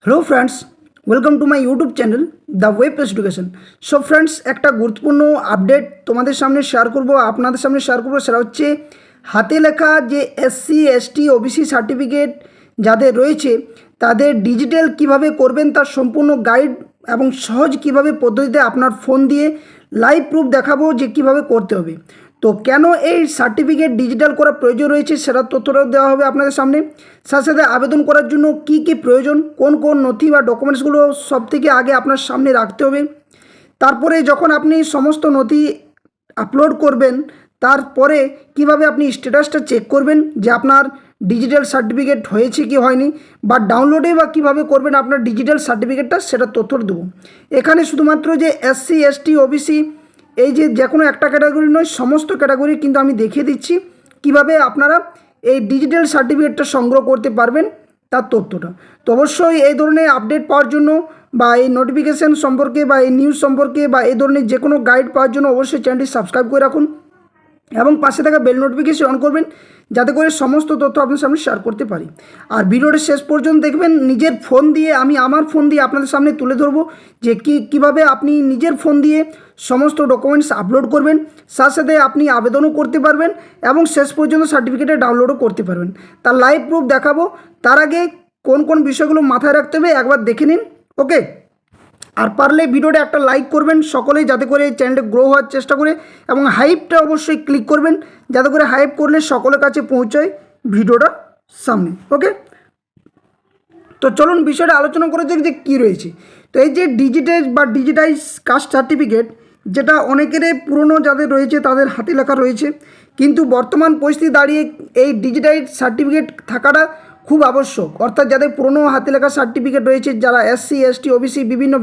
Hello friends, welcome to my YouTube channel the web education. So friends, একটা গুরুত্বপূর্ণ update তোমাদের সামনে share করব, আপনাদের সামনে শেয়ার করব। সেটা হচ্ছে হাতে লেখা যে এসসি এসটি ওবিসি সার্টিফিকেট যাদের রয়েছে তাদের ডিজিটাল কিভাবে করবেন তার সম্পূর্ণ গাইড এবং সহজ কিভাবে পদ্ধতিতে আপনার ফোন দিয়ে লাইভ প্রুফ দেখাবো যে কিভাবে করতে হবে। তো কেন এই সার্টিফিকেট ডিজিটাল করা প্রয়োজন রয়েছে সেটা তথ্যটাও দেওয়া হবে আপনাদের সামনে। সাথে সাথে আবেদন করার জন্য কি কি প্রয়োজন, কোন কোন নথি বা ডকুমেন্টসগুলো সব থেকে আগে আপনার সামনে রাখতে হবে। তারপরে যখন আপনি সমস্ত নথি আপলোড করবেন তারপরে কিভাবে আপনি স্ট্যাটাসটা চেক করবেন যে আপনার ডিজিটাল সার্টিফিকেট হয়েছে কি হয়নি, বা ডাউনলোডে বা কীভাবে করবেন আপনার ডিজিটাল সার্টিফিকেটটা সেটা তথ্য দেবো। এখানে শুধুমাত্র যে এসসি এসটি ওবিসি এই যে কোনো একটা ক্যাটাগরি নয়, সমস্ত ক্যাটাগরি কিন্তু আমি দেখিয়ে দিচ্ছি কিভাবে আপনারা এই ডিজিটাল সার্টিফিকেটটা সংগ্রহ করতে পারবেন তার তথ্যটা। তো অবশ্যই এই ধরনের আপডেট পাওয়ার জন্য বা এই নোটিফিকেশান সম্পর্কে বা এই নিউজ সম্পর্কে বা এই ধরনের যে কোনো গাইড পাওয়ার জন্য অবশ্যই চ্যানেলটি সাবস্ক্রাইব করে রাখুন এবং পাশে থাকা বেল নোটিফিকেশন অন করবেন যাতে করে সমস্ত তথ্য আপনার সামনে শেয়ার করতে পারি। আর ভিডিওটা শেষ পর্যন্ত দেখবেন, নিজের ফোন দিয়ে আমি আমার ফোন দিয়ে আপনাদের সামনে তুলে ধরবো যে কীভাবে আপনি নিজের ফোন দিয়ে সমস্ত ডকুমেন্টস আপলোড করবেন, সাথে সাথে আপনি আবেদনও করতে পারবেন এবং শেষ পর্যন্ত সার্টিফিকেটে ডাউনলোডও করতে পারবেন। তার লাইভ প্রুফ দেখাবো। তার আগে কোন কোন বিষয়গুলো মাথায় রাখতে হবে একবার দেখে নিন, ওকে? আর পারলে ভিডিওটা একটা লাইক করবেন সকলেই, যাতে করে চ্যানেলটা গ্রো হওয়ার চেষ্টা করে, এবং হাইপটা অবশ্যই ক্লিক করবেন যাতে করে হাইপ করলে সকলের কাছে পৌঁছায় ভিডিওটা সামনে, ওকে? তো চলুন বিষয়টা আলোচনা করে যাক যে কী রয়েছে। তো এই যে ডিজিটাইজ কাস্ট সার্টিফিকেট, যেটা অনেকেরই পুরনো যাদের রয়েছে তাদের হাতে লেখা রয়েছে, কিন্তু বর্তমান পরিস্থিতি দাঁড়িয়ে এই ডিজিটাইজ সার্টিফিকেট থাকাটা খুব আবশ্যক। অর্থাৎ যাদের পুরনো হাতে লেখা সার্টিফিকেট রয়েছে, যারা এসসি এসটি ওবিসি বিভিন্ন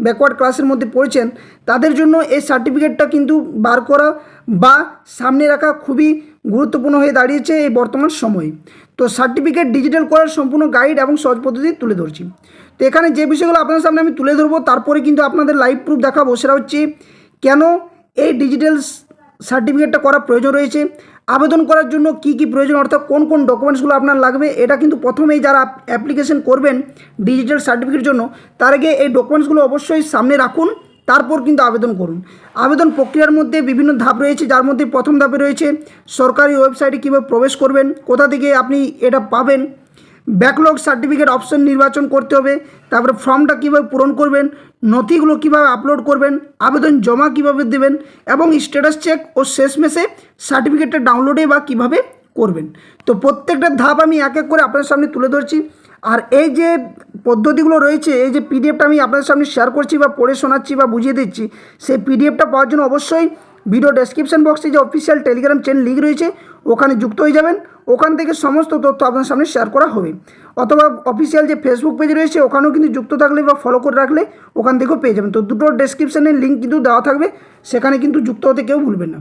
ব্যাকওয়ার্ড ক্লাসের মধ্যে পড়েছেন, তাদের জন্য এই সার্টিফিকেটটা কিন্তু বার করা বা সামনে রাখা খুবই গুরুত্বপূর্ণ হয়ে দাঁড়িয়েছে এই বর্তমান সময়ে। তো সার্টিফিকেট ডিজিটাল করার সম্পূর্ণ গাইড এবং সহজ পদ্ধতি তুলে ধরছি। তো এখানে যে বিষয়গুলো আপনাদের সামনে আমি তুলে ধরবো, তারপরে কিন্তু আপনাদের লাইভ প্রুফ দেখাবো। সেটা হচ্ছে কেন এই ডিজিটাল সার্টিফিকেটটা করা প্রয়োজন রয়েছে, আবেদন করার জন্য কি কি প্রয়োজন, অর্থাৎ কোন কোন ডকুমেন্টসগুলো আপনার লাগবে। এটা কিন্তু প্রথমেই যারা অ্যাপ্লিকেশন করবেন ডিজিটাল সার্টিফিকেটের জন্য, তার আগে এই ডকুমেন্টসগুলো অবশ্যই সামনে রাখুন, তারপর কিন্তু আবেদন করুন। আবেদন প্রক্রিয়ার মধ্যে বিভিন্ন ধাপ রয়েছে, যার মধ্যে প্রথম ধাপে রয়েছে সরকারি ওয়েবসাইটে কীভাবে প্রবেশ করবেন, কোথা থেকে আপনি এটা পাবেন, ব্যাকলগ সার্টিফিকেট অপশন নির্বাচন করতে হবে, তারপরে ফর্মটা কীভাবে পূরণ করবেন, নথিগুলো কীভাবে আপলোড করবেন, আবেদন জমা কীভাবে দেবেন, এবং স্ট্যাটাস চেক ও শেষমেশে সার্টিফিকেটটা ডাউনলোডে বা কীভাবে করবেন। তো প্রত্যেকটা ধাপ আমি এক এক করে আপনাদের সামনে তুলে ধরছি। আর এই যে পদ্ধতিগুলো রয়েছে, এই যে পিডিএফটা আমি আপনাদের সামনে শেয়ার করছি বা পড়ে শোনাচ্ছি বা বুঝিয়ে দিচ্ছি, সেই পিডিএফটা পাওয়ার জন্য অবশ্যই ভিডিও ডেসক্রিপশন বক্সে যে অফিসিয়াল টেলিগ্রাম চ্যানেল লিঙ্ক রয়েছে ওখানে যুক্ত হয়ে যাবেন। ওখান থেকে সমস্ত তথ্য আপনার সামনে শেয়ার করা হবে, অথবা অফিসিয়াল যে ফেসবুক পেজ রয়েছে ওখানেও কিন্তু যুক্ত থাকলে বা ফলো করে রাখলে ওখান থেকেও পেয়ে যাবেন। তো দুটো ডেসক্রিপশানের লিঙ্ক কিন্তু দেওয়া থাকবে, সেখানে কিন্তু যুক্ত হতে কেউ ভুলবেন না।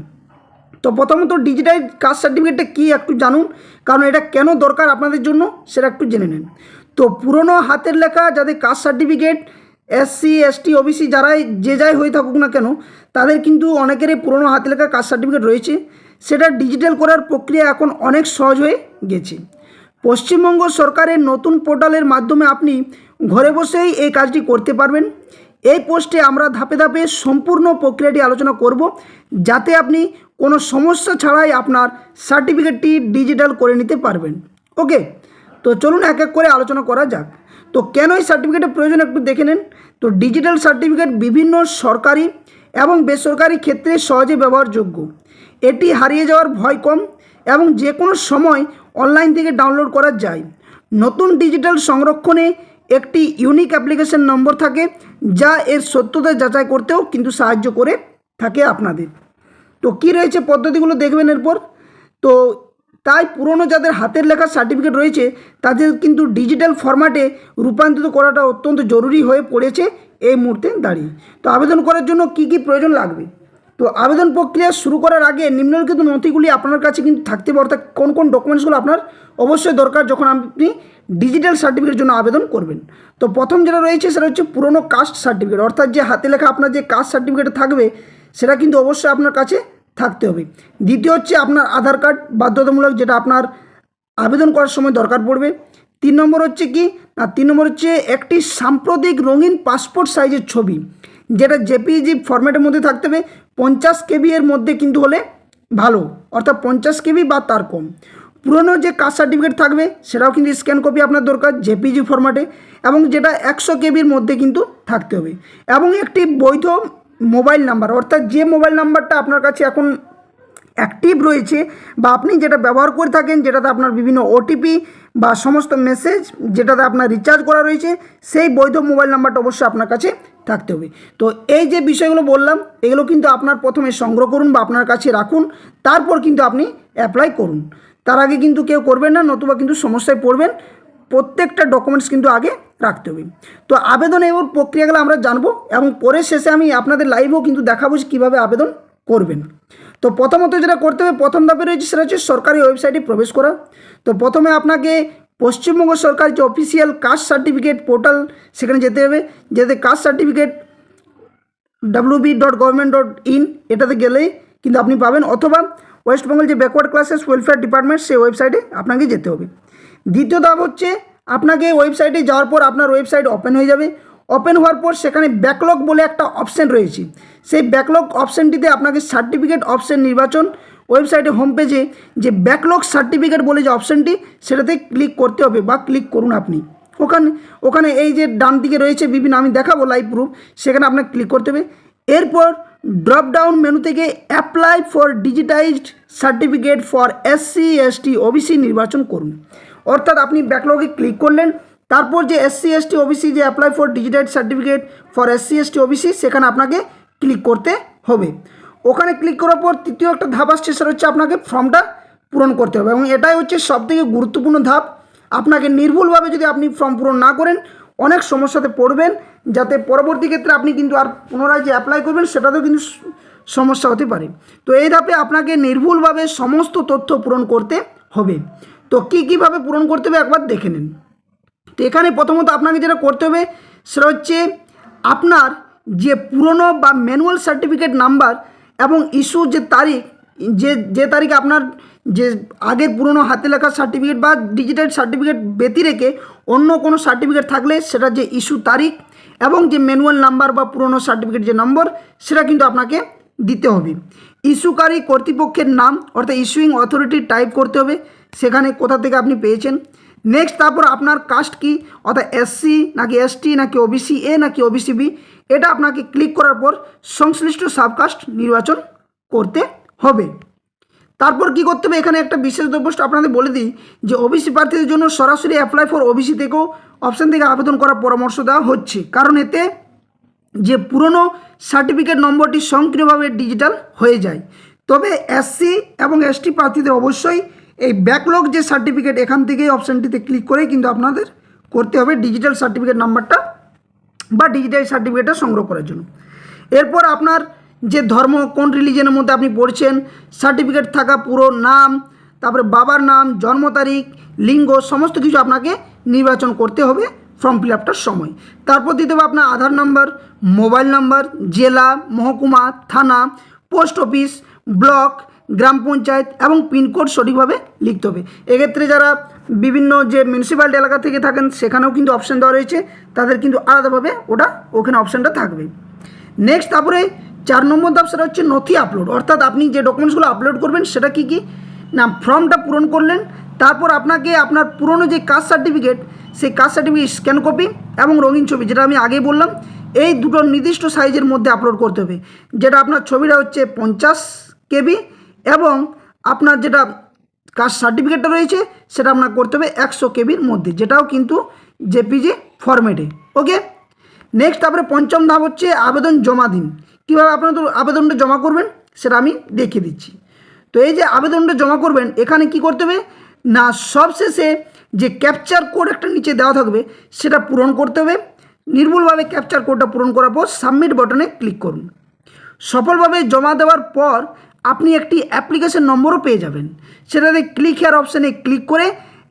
তো প্রথমত ডিজিটাল কাস্ট সার্টিফিকেটটা কী একটু জানুন, কারণ এটা কেন দরকার আপনাদের জন্য সেটা একটু জেনে নেন। তো পুরনো হাতের লেখা যাদের caste certificate, SC ST OBC যারাই যে যাই হয়ে থাকুক না কেন, তাদের কিন্তু অনেকেরই পুরনো হাতে লেখা কাস্ট সার্টিফিকেট রয়েছে। সেটা ডিজিটাল করার প্রক্রিয়া এখন অনেক সহজ হয়ে গেছে। পশ্চিমবঙ্গ সরকারের নতুন পোর্টালের মাধ্যমে আপনি ঘরে বসেই এই কাজটি করতে পারবেন। এই পোস্টে আমরা ধাপে ধাপে সম্পূর্ণ প্রক্রিয়াটি আলোচনা করব, যাতে আপনি কোনো সমস্যা ছাড়াই আপনার সার্টিফিকেটটি ডিজিটাল করে নিতে পারবেন, ওকে? তো চলুন এক এক করে আলোচনা করা যাক। তো কেন এই সার্টিফিকেটের প্রয়োজন একটু দেখে নেন। তো ডিজিটাল সার্টিফিকেট বিভিন্ন সরকারি এবং বেসরকারি ক্ষেত্রে সহজে ব্যবহারযোগ্য। এটি হারিয়ে যাওয়ার ভয় কম এবং যে কোনো সময় অনলাইন থেকে ডাউনলোড করা যায়। নতুন ডিজিটাল সংরক্ষণে একটি ইউনিক অ্যাপ্লিকেশন নম্বর থাকে, যা এর সত্যতা যাচাই করতেও কিন্তু সাহায্য করে থাকে আপনাদের। তো কী রয়েছে পদ্ধতিগুলো দেখবেন এরপর। তো তাই পুরনো যাদের হাতের লেখা সার্টিফিকেট রয়েছে তাদের কিন্তু ডিজিটাল ফরম্যাটে রূপান্তরিত করাটা অত্যন্ত জরুরি হয়ে পড়েছে এই মুহূর্তে দাঁড়িয়ে। তো আবেদন করার জন্য কি কি প্রয়োজন লাগবে। তো আবেদন প্রক্রিয়া শুরু করার আগে নিম্নলিখিত নথিগুলি আপনার কাছে কিন্তু থাকতে পারে, অর্থাৎ কোন কোন ডকুমেন্টসগুলো আপনার অবশ্যই দরকার যখন আপনি ডিজিটাল সার্টিফিকেটের জন্য আবেদন করবেন। তো প্রথম যেটা রয়েছে সেটা হচ্ছে পুরনো কাস্ট সার্টিফিকেট, অর্থাৎ যে হাতে লেখা আপনার যে কাস্ট সার্টিফিকেট থাকবে সেটা কিন্তু অবশ্যই আপনার কাছে থাকতে হবে। দ্বিতীয় হচ্ছে আপনার আধার কার্ড বাধ্যতামূলক, যেটা আপনার আবেদন করার সময় দরকার পড়বে। 3 নম্বর হচ্ছে কি না, 3 নম্বর হচ্ছে একটি সাম্প্রতিক রঙিন পাসপোর্ট সাইজের ছবি, যেটা জেপিজি ফরম্যাটের মধ্যে থাকতে হবে। 50 কেবি এর মধ্যে কিন্তু হলে ভালো, অর্থাৎ 50 কেবি বা তার কম। পুরনো যে কাস্ট সার্টিফিকেট থাকবে সেটাও কিন্তু স্ক্যান কপি আপনার দরকার জেপিজি ফরম্যাটে, এবং যেটা 100 কেবির মধ্যে কিন্তু থাকতে হবে। এবং একটি বৈধ মোবাইল নাম্বার, অর্থাৎ যে মোবাইল নাম্বারটা আপনার কাছে এখন অ্যাক্টিভ রয়েছে বা আপনি যেটা ব্যবহার করে থাকেন, যেটাতে আপনার বিভিন্ন ওটিপি বা সমস্ত মেসেজ যেটাতে আপনার রিচার্জ করা রয়েছে, সেই বৈধ মোবাইল নাম্বারটা অবশ্যই আপনার কাছে থাকতে হবে। তো এই যে বিষয়গুলো বললাম, এগুলো কিন্তু আপনার প্রথমে সংগ্রহ করুন বা আপনার কাছে রাখুন, তারপর কিন্তু আপনি অ্যাপ্লাই করুন। তার আগে কিন্তু কেউ করবেন না, নতুবা কিন্তু সমস্যায় পড়বেন। প্রত্যেকটা ডকুমেন্টস কিন্তু আগে রাখতে হবে। তো আবেদন এবং প্রক্রিয়াগুলো আমরা জানবো, এবং পরে শেষে আমি আপনাদের লাইভেও কিন্তু দেখাবো যে কীভাবে আবেদন করবেন। তো প্রথমত যেটা করতে হবে, প্রথম ধাপে রয়েছে সেটা হচ্ছে সরকারি ওয়েবসাইটে প্রবেশ করা। তো প্রথমে আপনাকে পশ্চিমবঙ্গ সরকার যে অফিসিয়াল কাস্ট সার্টিফিকেট পোর্টাল, সেখানে যেতে হবে। যেতে কাস্ট সার্টিফিকেট wb.government.in এটাতে গেলেই কিন্তু আপনি পাবেন, অথবা ওয়েস্ট বেঙ্গল যে ব্যাকওয়ার্ড ক্লাসেস ওয়েলফেয়ার ডিপার্টমেন্ট, সেই ওয়েবসাইটে আপনাকে যেতে হবে। দ্বিতীয় ধাপ হচ্ছে আপনাকে ওয়েবসাইটে যাওয়ার পর আপনার ওয়েবসাইট ওপেন হয়ে যাবে। ওপেন হওয়ার পর সেখানে ব্যাকলগ বলে একটা অপশান রয়েছে, সেই ব্যাকলগ অপশানটিতে আপনাকে সার্টিফিকেট অপশান নির্বাচন, ওয়েবসাইটে হোম পেজে যে ব্যাকলগ সার্টিফিকেট বলে যে অপশানটি, সেটাতে ক্লিক করতে হবে বা ক্লিক করুন আপনি। ওখানে এই যে ডান দিকে রয়েছে বিভিন্ন, আমি দেখাবো লাইভ প্রুফ, সেখানে আপনাকে ক্লিক করতে হবে। এরপর ড্রপ ডাউন মেনু থেকে apply for digitised certificate for SC ST OBC নির্বাচন করুন। অর্থাৎ আপনি ব্যাকলগে ক্লিক করলেন, তারপর যে SC ST OBC যে apply for digitised certificate for SC ST OBC, সেখানে আপনাকে ক্লিক করতে হবে। ওখানে ক্লিক করার পর তৃতীয় একটা ধাপ আসছে, সেটা হচ্ছে আপনাকে ফর্মটা পূরণ করতে হবে, এবং এটাই হচ্ছে সবথেকে গুরুত্বপূর্ণ ধাপ। আপনাকে নির্ভুলভাবে যদি আপনি ফর্ম পূরণ না করেন, অনেক সমস্যাতে পড়বেন, যাতে পরবর্তী ক্ষেত্রে আপনি কিন্তু আর পুনরায় যে অ্যাপ্লাই করবেন সেটাতেও কিন্তু সমস্যা হতে পারে। তো এই ধাপে আপনাকে নির্ভুলভাবে সমস্ত তথ্য পূরণ করতে হবে। তো কীভাবে পূরণ করতে হবে একবার দেখে নিন। তো এখানে প্রথমত আপনাকে যেটা করতে হবে সেটা হচ্ছে আপনার যে পুরনো বা ম্যানুয়াল সার্টিফিকেট নাম্বার এবং ইস্যু যে তারিখ, যে তারিখে আপনার যে আগের পুরনো হাতে লেখা সার্টিফিকেট বা ডিজিটাল সার্টিফিকেট ব্যতি রেখে অন্য কোনো সার্টিফিকেট থাকলে সেটা যে ইস্যু তারিখ এবং যে ম্যানুয়াল নাম্বার বা পুরনো সার্টিফিকেট যে নম্বর, সেটা কিন্তু আপনাকে দিতে হবে। ইস্যুকারী কর্তৃপক্ষের নাম, অর্থাৎ ইস্যুইং অথরিটি টাইপ করতে হবে, সেখানে কোথা থেকে আপনি পেয়েছেন। নেক্সট তারপর আপনার কাস্ট কি, অর্থাৎ SC নাকি ST নাকি OBC A নাকি OBC B, এটা আপনাকে ক্লিক করার পর সংশ্লিষ্ট সাবকাস্ট নির্বাচন করতে হবে। তারপর কি করতে হবে, এখানে একটা বিশেষ দ্রব্যটা আপনাদের বলে দিই যে OBC প্রার্থীদের জন্য সরাসরি অ্যাপ্লাই ফর OBC থেকেও অপশান থেকে আবেদন করার পরামর্শ দেওয়া হচ্ছে, কারণ এতে যে পুরনো সার্টিফিকেট নম্বরটি সক্রিয়ভাবে ডিজিটাল হয়ে যায়। তবে SC এবং ST প্রার্থীদের অবশ্যই এই ব্যাকলগ যে সার্টিফিকেট, এখান থেকে অপশানটিতে ক্লিক করেই কিন্তু আপনাদের করতে হবে ডিজিটাল সার্টিফিকেট নাম্বারটা বা ডিজিটাল সার্টিফিকেটটা সংগ্রহ করার জন্য। এরপর আপনার যে ধর্ম, কোন রিলিজনের মধ্যে আপনি পড়ছেন, সার্টিফিকেট থাকা পুরো নাম, তারপরে বাবার নাম, জন্ম তারিখ, লিঙ্গ, সমস্ত কিছু আপনাকে নির্বাচন করতে হবে ফর্ম ফিল আপটার সময়। তারপর দিতে হবে আপনার আধার নাম্বার, মোবাইল নাম্বার, জেলা, মহকুমা, থানা, পোস্ট অফিস, ব্লক, গ্রাম পঞ্চায়েত এবং পিনকোড সঠিকভাবে লিখতে হবে। এক্ষেত্রে যারা বিভিন্ন যে মিউনিসিপ্যালিটি এলাকা থেকে থাকেন, সেখানেও কিন্তু অপশান দেওয়া রয়েছে, তাদের কিন্তু আলাদাভাবে ওখানে অপশানটা থাকবে। নেক্সট তারপরে 4 নম্বর ধাপ, সেটা হচ্ছে নথি আপলোড, অর্থাৎ আপনি যে ডকুমেন্টসগুলো আপলোড করবেন সেটা কী না, ফর্মটা পূরণ করলেন, তারপর আপনাকে আপনার পুরনো যে কাস্ট সার্টিফিকেট, সেই কাস্ট সার্টিফিকেট স্ক্যান কপি এবং রঙিন ছবি, যেটা আমি আগেই বললাম, এই দুটো নির্দিষ্ট সাইজের মধ্যে আপলোড করতে হবে। যেটা আপনার ছবিটা হচ্ছে 50 কেবি এবং আপনার যেটা কাস্ট সার্টিফিকেটটা রয়েছে সেটা আপনার করতে হবে 100 কেবির মধ্যে, যেটাও কিন্তু জেপিজি ফরম্যাটে। ওকে, নেক্সট তারপরে 5ম ধাপ হচ্ছে আবেদন জমা দিন। কীভাবে আপনার আবেদনটা জমা করবেন সেটা আমি দেখিয়ে দিচ্ছি। তো এই যে আবেদনটা জমা করবেন, এখানে কি করতে হবে না, সবশেষে যে ক্যাপচার কোড একটা নিচে দেওয়া থাকবে সেটা পূরণ করতে হবে। নির্ভুলভাবে ক্যাপচার কোডটা পূরণ করার পর সাবমিট বাটনে ক্লিক করুন। সফলভাবে জমা দেওয়ার পর আপনি একটি অ্যাপ্লিকেশন নম্বরও পেয়ে যাবেন, সেটাতে ক্লিক হেয়ার অপশানে ক্লিক করে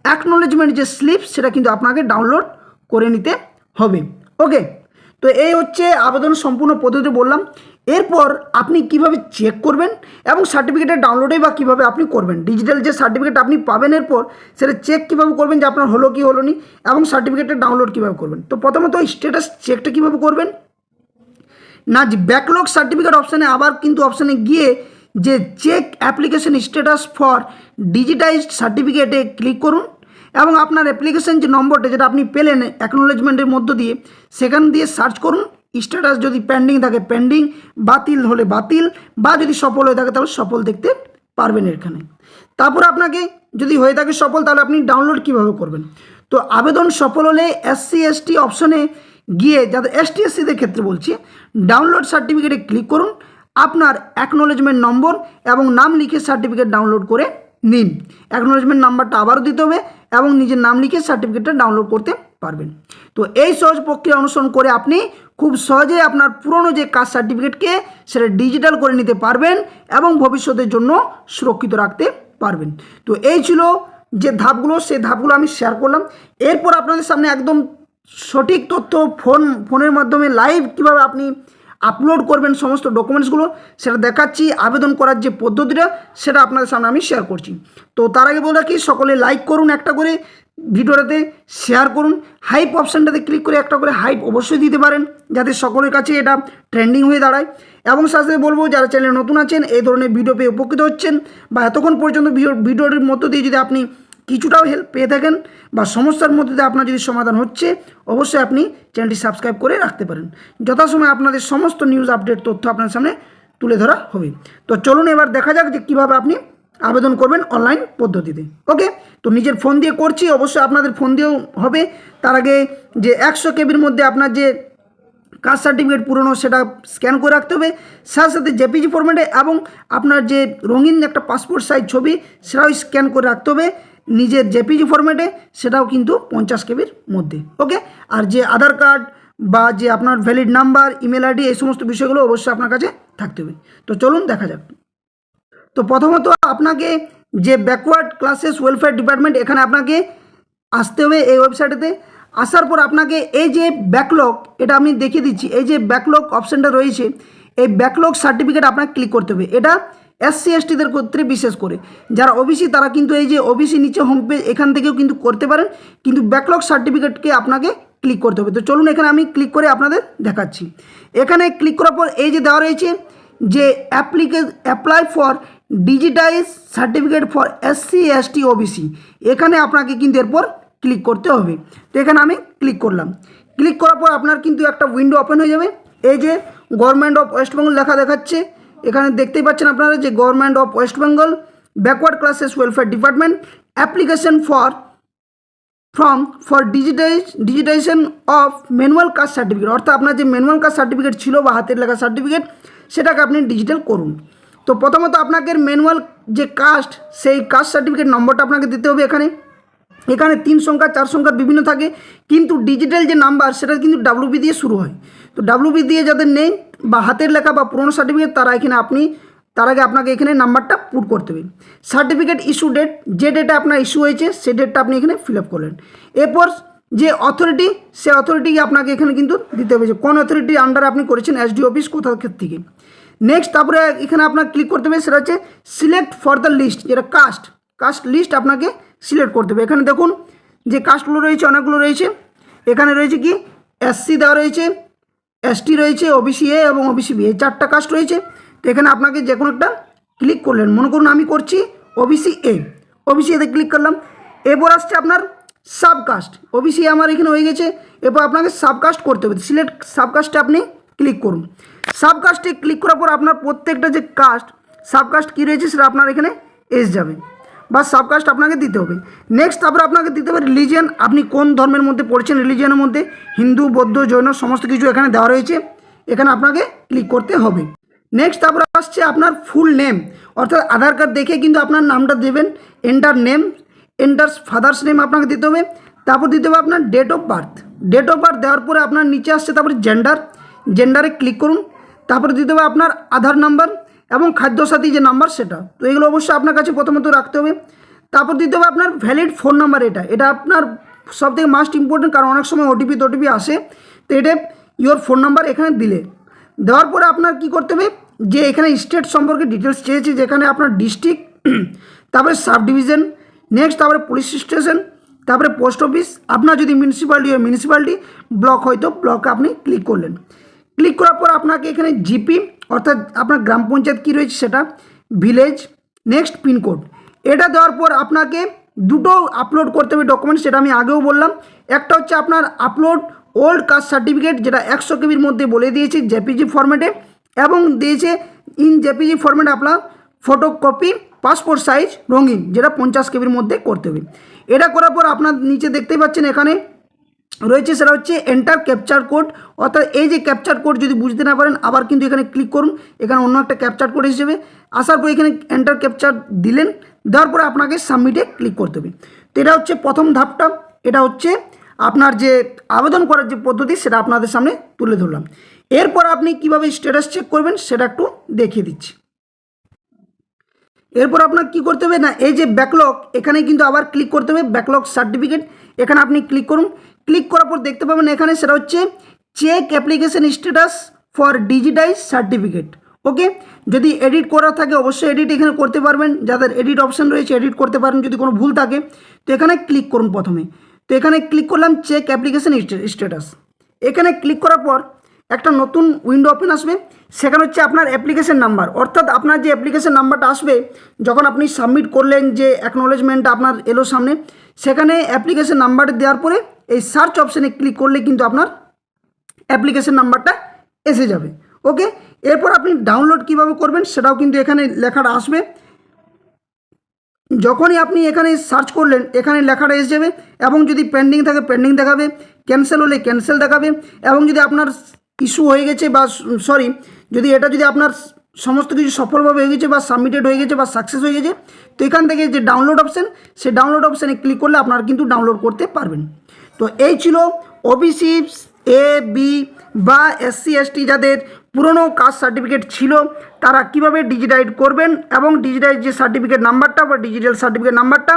অ্যাকনোলেজমেন্ট যে স্লিপ, সেটা কিন্তু আপনাকে ডাউনলোড করে নিতে হবে। ওকে, তো এই হচ্ছে আবেদন সম্পূর্ণ পদ্ধতি বললাম। এরপর আপনি কিভাবে চেক করবেন এবং সার্টিফিকেটের ডাউনলোডে বা কীভাবে আপনি করবেন, ডিজিটাল যে সার্টিফিকেট আপনি পাবেন এরপর সেটা চেক কীভাবে করবেন যে আপনার হলো কি হলো নি, এবং সার্টিফিকেটের ডাউনলোড কীভাবে করবেন। তো প্রথমত স্ট্যাটাস চেকটা কীভাবে করবেন না, যে ব্যাকলগ সার্টিফিকেট অপশানে আবার কিন্তু অপশানে গিয়ে যে check application status for digitized সার্টিফিকেটে ক্লিক করুন এবং আপনার অ্যাপ্লিকেশন যে নম্বরটা যেটা আপনি পেলেন অ্যাকনোলেজমেন্টের মধ্য দিয়ে সেখান দিয়ে সার্চ করুন। স্ট্যাটাস যদি পেন্ডিং থাকে পেন্ডিং, বাতিল হলে বাতিল, বা যদি সফল হয়ে থাকে তাহলে সফল দেখতে পারবেন এখানে। তারপর আপনাকে যদি হয়ে থাকে সফল তাহলে আপনি ডাউনলোড কিভাবে করবেন। তো আবেদন সফল হলে SC ST অপশনে গিয়ে, যাদের ST SCদের ক্ষেত্রে বলছি, ডাউনলোড সার্টিফিকেটে ক্লিক করুন, আপনার অ্যাকনোলেজমেন্ট নম্বর এবং নাম লিখে সার্টিফিকেট ডাউনলোড করে নিন। অ্যাকনোলেজমেন্ট নাম্বারটা আবারও দিতে হবে এবং নিজের নাম লিখে সার্টিফিকেটটা ডাউনলোড করতে পারবেন। তো এই সহজ প্রক্রিয়া অনুসরণ করে আপনি খুব সহজে আপনার পুরনো যে কাস্ট সার্টিফিকেটকে সেটা ডিজিটাল করে নিতে পারবেন এবং ভবিষ্যতের জন্য সুরক্ষিত রাখতে পারবেন। তো এই ছিল যে ধাপগুলো, সেই ধাপগুলো আমি শেয়ার করলাম। এরপর আপনাদের সামনে একদম সঠিক তথ্য ফোনের মাধ্যমে লাইভ কীভাবে আপনি আপলোড করবেন সমস্ত ডকুমেন্টসগুলো সেটা দেখাচ্ছি। আবেদন করার যে পদ্ধতিটা সেটা আপনাদের সামনে আমি শেয়ার করছি। তো তার আগে বলে রাখি, সকলে লাইক করুন, একটা করে ভিডিওটাতে শেয়ার করুন, হাইপ অপশানটাতে ক্লিক করে একটা করে হাইপ অবশ্যই দিতে পারেন যাতে সকলের কাছে এটা ট্রেন্ডিং হয়ে দাঁড়ায়। এবং সাথে বলবো যারা চ্যানেলে নতুন আছেন, এই ধরনের ভিডিও পেয়ে উপকৃত হচ্ছেন বা এতক্ষণ পর্যন্ত ভিডিওটির মধ্য দিয়ে যদি আপনি কিছুটাও হেল্প পেয়ে থাকেন বা সমস্যার মধ্যে দিয়ে আপনার যদি সমাধান হচ্ছে, অবশ্যই আপনি চ্যানেলটি সাবস্ক্রাইব করে রাখতে পারেন। যথাসময়ে আপনাদের সমস্ত নিউজ আপডেট তথ্য আপনার সামনে তুলে ধরা হবে। তো চলুন এবার দেখা যাক যে কীভাবে আপনি আবেদন করবেন অনলাইন পদ্ধতিতে। ওকে, তো নিজের ফোন দিয়ে করছি, অবশ্যই আপনাদের ফোন দিয়েও হবে। তার আগে যে 100 KB মধ্যে আপনার যে কাস্ট সার্টিফিকেট পুরনো সেটা স্ক্যান করে রাখতে হবে, সাথে সাথে JPG ফরম্যাটে, এবং আপনার যে রঙিন একটা পাসপোর্ট সাইজ ছবি সেটাও স্ক্যান করে রাখতে হবে নিজের JPG ফরম্যাটে, সেটাও কিন্তু 50 KBর মধ্যে। ওকে, আর যে আধার কার্ড বা যে আপনার ভ্যালিড নাম্বার, ইমেল ID, এই সমস্ত বিষয়গুলো অবশ্যই আপনার কাছে থাকতে হবে। তো চলুন দেখা যাক। তো প্রথমত আপনাকে যে ব্যাকওয়ার্ড ক্লাসেস ওয়েলফেয়ার ডিপার্টমেন্ট, এখানে আপনাকে আসতে হবে এই ওয়েবসাইটেতে। আসার পর আপনাকে এই যে ব্যাকলগ, এটা আমি দেখিয়ে দিচ্ছি, এই যে ব্যাকলগ অপশানটা রয়েছে, এই ব্যাকলগ সার্টিফিকেট আপনাকে ক্লিক করতে হবে। এটা SC STদের ক্ষেত্রে বিশেষ করে, যারা OBC তারা কিন্তু এই যে OBC নিচে হোম পেজ এখান থেকেও কিন্তু করতে পারেন, কিন্তু ব্যাকলগ সার্টিফিকেটকে আপনাকে ক্লিক করতে হবে। তো চলুন এখানে আমি ক্লিক করে আপনাদের দেখাচ্ছি। এখানে ক্লিক করার পর এই যে দেওয়া রয়েছে যে apply for digitize certificate for SC ST OBC, এখানে আপনাকে কিন্তু এরপর ক্লিক করতে হবে। তো এখানে আমি ক্লিক করলাম। ক্লিক করার পর আপনার কিন্তু একটা উইন্ডো ওপেন হয়ে যাবে। এই যে গভর্নমেন্ট অফ ওয়েস্ট বেঙ্গল লেখা দেখাচ্ছে, এখানে দেখতেই পাচ্ছেন আপনারা যে government of West Bengal backward classes welfare department application for digitization of manual caste certificate, অর্থাৎ আপনার যে ম্যানুয়াল কাস্ট সার্টিফিকেট ছিল বা হাতের লেখা সার্টিফিকেট সেটাকে আপনি ডিজিটাল করুন। তো প্রথমত আপনাকে ম্যানুয়াল যে কাস্ট, সেই কাস্ট সার্টিফিকেট নম্বরটা আপনাকে দিতে হবে। এখানে 3 সংখ্যা 4 সংখ্যার বিভিন্ন থাকে, কিন্তু ডিজিটাল যে নাম্বার সেটা কিন্তু WB দিয়ে শুরু হয়। তো WB দিয়ে যাদের নেই বা হাতের লেখা বা পুরনো সার্টিফিকেট, তারা এখানে তার আগে আপনাকে এখানে নাম্বারটা পুট করতে হবে। সার্টিফিকেট ইস্যু ডেট, যে ডেটে আপনার ইস্যু হয়েছে সেই ডেটটা আপনি এখানে ফিল আপ করলেন। এরপর যে অথরিটি, সে অথরিটিকে আপনাকে এখানে কিন্তু দিতে হবে যে কোন অথরিটির আন্ডারে আপনি করেছেন, SD অফিস কোথাও থেকে। নেক্সট তারপরে এখানে আপনার ক্লিক করতে হবে, সেটা হচ্ছে সিলেক্ট ফর দ্য লিস্ট, যেটা কাস্ট লিস্ট আপনাকে সিলেক্ট করতে হবে। এখানে দেখুন যে কাস্টগুলো রয়েছে, অনেকগুলো রয়েছে। এখানে রয়েছে কি SC দেওয়া রয়েছে, ST রয়েছে, OBC A এবং OBC B, এই 4টা কাস্ট রয়েছে। তো এখানে আপনাকে যে কোনো একটা ক্লিক করলেন, মনে করুন আমি করছি OBC A, OBC A তে ক্লিক করলাম। এরপর আসছে আপনার সাবকাস্ট, OBC A আমার এখানে হয়ে গেছে। এরপর আপনাকে সাবকাস্ট করতে হবে, সিলেক্ট সাবকাস্টে আপনি ক্লিক করুন। সাবকাস্টে ক্লিক করার পর আপনার প্রত্যেকটা যে সাবকাস্ট কী রয়েছে সেটা আপনার এখানে এসে যাবে, বা সাবকাস্ট আপনাকে দিতে হবে। নেক্সট তারপরে আপনাকে দিতে হবে রিলিজিয়ান, আপনি কোন ধর্মের মধ্যে পড়ছেন, রিলিজিয়ানের মধ্যে হিন্দু, বৌদ্ধ, জৈন সমস্ত কিছু এখানে দেওয়া রয়েছে, এখানে আপনাকে ক্লিক করতে হবে। নেক্সট তারপরে আসছে আপনার ফুল নেম, অর্থাৎ আধার কার্ড দেখে কিন্তু আপনার নামটা দেবেন। Enter name, enter father's name আপনাকে দিতে হবে। তারপর দিতে হবে আপনার ডেট অফ বার্থ দেওয়ার পরে আপনার নিচে আসছে তারপরে জেন্ডারে ক্লিক করুন। তারপরে দিতে হবে আপনার আধার নাম্বার এবং খাদ্যসাথী যে নাম্বার সেটা। তো এগুলো অবশ্যই আপনার কাছে প্রথমত রাখতে হবে। তারপর দিতে হবে আপনার ভ্যালিড ফোন নাম্বার, এটা আপনার সবথেকে মাস্ট ইম্পর্টেন্ট, কারণ অনেক সময় OTP আসে। তো এটা ইওর ফোন নাম্বার এখানে দিলে। দেওয়ার পরে আপনার কি করতে হবে, যে এখানে স্টেট সম্পর্কে ডিটেলস চেয়েছে, যেখানে আপনার ডিস্ট্রিক্ট, তারপরে সাব ডিভিশন, নেক্সট তারপরে পুলিশ স্টেশন, তারপরে পোস্ট অফিস, আপনার যদি মিউনিসিপ্যালিটি হয় মিউনিসিপ্যালিটি, ব্লক হয়তো ব্লকে আপনি ক্লিক করলেন। ক্লিক করার পর আপনাকে এখানে জিপি অর্থাৎ আপনার গ্রাম পঞ্চায়েত কী রয়েছে সেটা, ভিলেজ, নেক্সট পিনকোড, এটা দেওয়ার পর আপনাকে দুটো আপলোড করতে হবে ডকুমেন্টস, সেটা আমি আগেও বললাম। একটা হচ্ছে আপনার আপলোড ওল্ড কাস্ট সার্টিফিকেট, যেটা 100 কেবির মধ্যে বলে দিয়েছে জেপিজি ফরম্যাটে, এবং দিয়েছে ইন জেপিজি ফরম্যাট আপনার ফটোকপি পাসপোর্ট সাইজ রঙিন, যেটা 50 কেবির মধ্যে করতে হবে। এটা করার পর আপনার নিচে দেখতেই পাচ্ছেন এখানে রয়েছে, সেটা হচ্ছে এন্টার ক্যাপচার কোড, অর্থাৎ এই যে ক্যাপচার কোড যদি বুঝতে না পারেন আবার কিন্তু এখানে ক্লিক করুন, এখানে অন্য একটা ক্যাপচার কোড হিসেবে আসার পর এখানে এন্টার ক্যাপচার দিলেন, দেওয়ার পরে আপনাকে সাবমিটে ক্লিক করতে হবে। তো এটা হচ্ছে প্রথম ধাপটা, এটা হচ্ছে আপনার যে আবেদন করার যে পদ্ধতি সেটা আপনাদের সামনে তুলে ধরলাম। এরপর আপনি কিভাবে স্ট্যাটাস চেক করবেন সেটা একটু দেখিয়ে দিচ্ছি। এরপর আপনার কি করতে হবে না, এই যে ব্যাকলগ, এখানে কিন্তু আবার ক্লিক করতে হবে, ব্যাকলগ সার্টিফিকেট, এখানে আপনি ক্লিক করুন। ক্লিক করার পর দেখতে পাবেন এখানে সেটা হচ্ছে check application status for digitize certificate. Okay, যদি এডিট করা থাকে অবশ্যই এডিট এখানে করতে পারবেন, যাদের এডিট অপশান রয়েছে এডিট করতে পারেন যদি কোনো ভুল থাকে। তো এখানে ক্লিক করুন প্রথমে, তো এখানে ক্লিক করলাম চেক অ্যাপ্লিকেশন স্ট্যাটাস। এখানে ক্লিক করার পর একটা নতুন উইন্ডো ওপেন আসবে, সেখানে হচ্ছে আপনার অ্যাপ্লিকেশন নাম্বার, অর্থাৎ আপনার যে অ্যাপ্লিকেশন নাম্বারটা আসবে যখন আপনি সাবমিট করলেন, যে অ্যাকনোলেজমেন্টটা আপনার এলো সামনে, সেখানে অ্যাপ্লিকেশন নাম্বার দেওয়ার পরে এই সার্চ অপশানে ক্লিক করলে কিন্তু আপনার অ্যাপ্লিকেশন নাম্বারটা এসে যাবে। ওকে, এরপর আপনি ডাউনলোড কিভাবে করবেন সেটাও কিন্তু এখানে লেখাটা আসবে। যখনই আপনি এখানে সার্চ করলেন এখানে লেখাটা এসে যাবে, এবং যদি পেন্ডিং থাকে পেন্ডিং দেখাবে, ক্যান্সেল হলে ক্যান্সেল দেখাবে, এবং যদি আপনার ইস্যু হয়ে গেছে বা যদি আপনার সমস্ত কিছু সফলভাবে হয়ে গেছে বা সাবমিটেড হয়ে গেছে বা সাকসেস হয়ে গেছে, তো এখান থেকে যে ডাউনলোড অপশান, সেই ডাউনলোড অপশানে ক্লিক করলে আপনারা কিন্তু ডাউনলোড করতে পারবেন। তো এই ছিল ওবিসি, এ, বি বা SC ST যাদের পুরনো কাস্ট সার্টিফিকেট ছিল তারা কিভাবে ডিজিটাইজ করবেন, এবং ডিজিটাইজ যে সার্টিফিকেট নাম্বারটা বা ডিজিটাল সার্টিফিকেট নাম্বারটা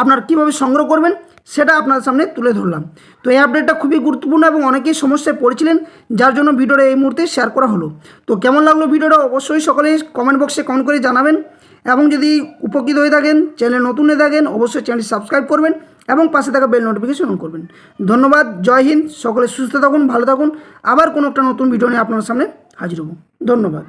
আপনার কীভাবে সংগ্রহ করবেন সেটা আপনাদের সামনে তুলে ধরলাম। তো এই আপডেটটা খুবই গুরুত্বপূর্ণ এবং অনেকেই সমস্যায় পড়েছিলেন, যার জন্য ভিডিওটা এই মুহূর্তে শেয়ার করা হলো। তো কেমন লাগলো ভিডিওটা অবশ্যই সকলে কমেন্ট বক্সে কমেন্ট করে জানাবেন, এবং যদি উপকৃত হয়ে থাকেন, চ্যানেল নতুন হয়ে থাকেন, অবশ্যই চ্যানেলটি সাবস্ক্রাইব করবেন এবং পাশে থাকা বেল নোটিফিকেশন অন করবেন। ধন্যবাদ, জয় হিন্দ, সকলে সুস্থ থাকুন, ভালো থাকুন, আবার কোনো একটা নতুন ভিডিও নিয়ে আপনার সামনে হাজির হব। ধন্যবাদ।